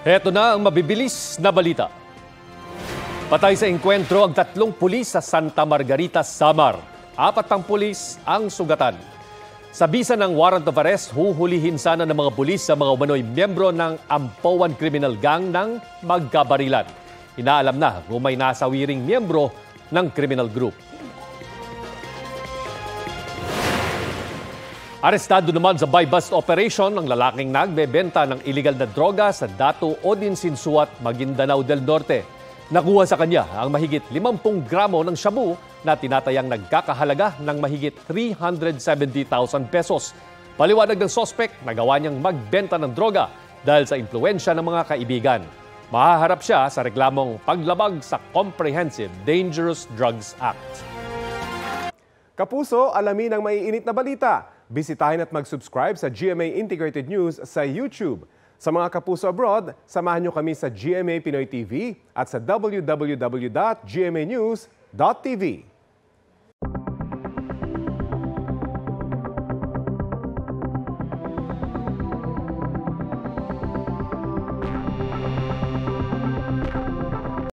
Heto na ang mabibilis na balita. Patay sa engkwentro ang 3 pulis sa Santa Margarita, Samar. 4 pang pulis ang sugatan. Sa bisa ng warrant of arrest, huhulihin sana ng mga pulis sa mga umano'y miyembro ng Ampoan Criminal Gang ng Magkabarilan. Inaalam na kung may nasawiring miyembro ng criminal group. Arestado naman sa buy-bust operation ang lalaking nagbebenta ng iligal na droga sa Dato Odinsinsuat, Maguindanao del Norte. Nakuha sa kanya ang mahigit 50 gramo ng shabu na tinatayang nagkakahalaga ng mahigit 370,000 pesos. Paliwanag ng sospek, nagawa niyang magbenta ng droga dahil sa impluwensya ng mga kaibigan. Mahaharap siya sa reklamong paglabag sa Comprehensive Dangerous Drugs Act. Kapuso, alamin ang maiinit na balita. Bisitahin at mag-subscribe sa GMA Integrated News sa YouTube. Sa mga kapuso abroad, samahan niyo kami sa GMA Pinoy TV at sa www.gmanews.tv.